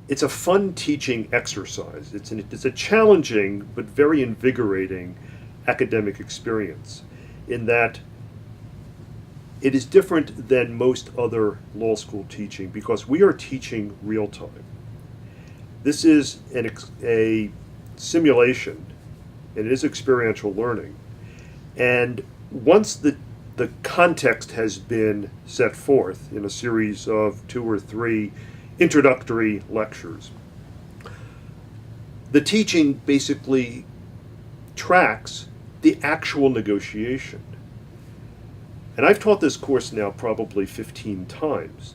it's a fun teaching exercise. It's a challenging but very invigorating academic experience in that it is different than most other law school teaching because we are teaching real time. This is a simulation, and it is experiential learning. And once the context has been set forth in a series of 2 or 3 introductory lectures, the teaching basically tracks the actual negotiation. And I've taught this course now probably 15 times,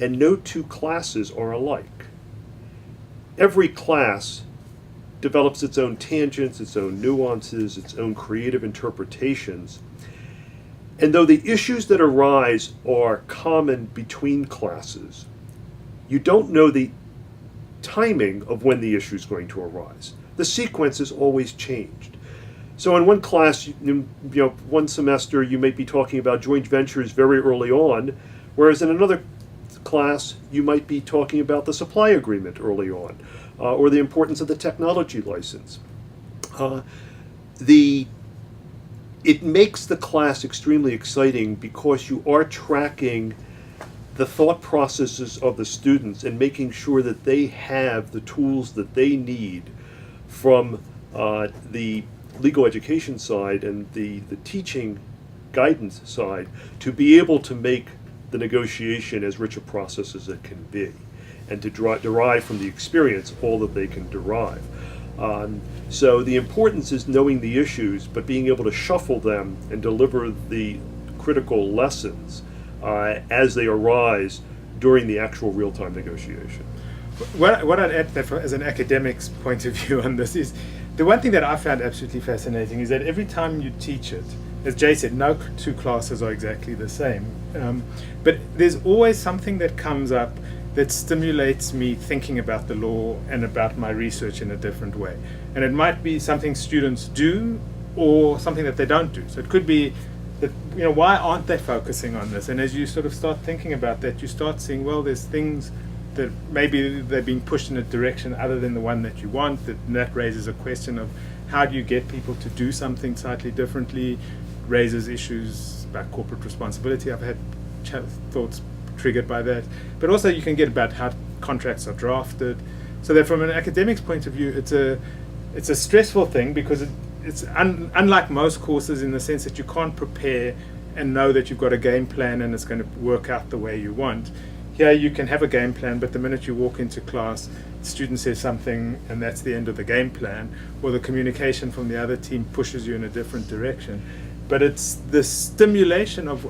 and no 2 classes are alike. Every class develops its own tangents, its own nuances, its own creative interpretations. And though the issues that arise are common between classes, you don't know the timing of when the issue is going to arise. The sequence is always changed. So in one class, one semester, you may be talking about joint ventures very early on, whereas in another class, you might be talking about the supply agreement early on, or the importance of the technology license. It makes the class extremely exciting because you are tracking the thought processes of the students and making sure that they have the tools that they need from the legal education side and the teaching guidance side to be able to make the negotiation as rich a process as it can be, and to derive from the experience all that they can derive. So the importance is knowing the issues, but being able to shuffle them and deliver the critical lessons as they arise during the actual real-time negotiation. What I'd add that as an academic's point of view on this is, the one thing that I found absolutely fascinating is that every time you teach it, as Jay said, no 2 classes are exactly the same, but there's always something that comes up that stimulates me thinking about the law and about my research in a different way. And it might be something students do or something that they don't do. So it could be that, why aren't they focusing on this? And as you sort of start thinking about that, you start seeing, well, there's things that maybe they're being pushed in a direction other than the one that you want, that raises a question of how do you get people to do something slightly differently, raises issues about corporate responsibility. I've had thoughts triggered by that, but also you can get about how contracts are drafted, so that from an academic's point of view, it's a stressful thing because it's unlike most courses in the sense that you can't prepare and know that you've got a game plan and it's going to work out the way you want. Here you can have a game plan, but the minute you walk into class, the student says something and that's the end of the game plan, or the communication from the other team pushes you in a different direction. But it's the stimulation of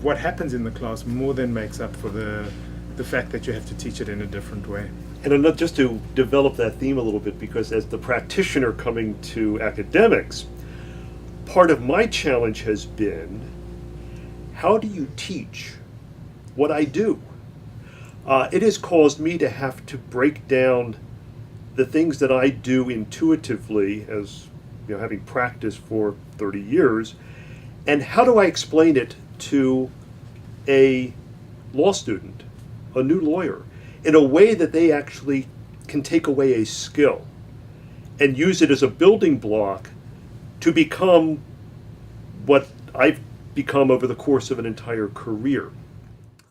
what happens in the class more than makes up for the fact that you have to teach it in a different way. And just to develop that theme a little bit, because as the practitioner coming to academics, part of my challenge has been, how do you teach what I do? It has caused me to have to break down the things that I do intuitively as having practiced for 30 years, and how do I explain it to a law student, a new lawyer, in a way that they actually can take away a skill and use it as a building block to become what I've become over the course of an entire career.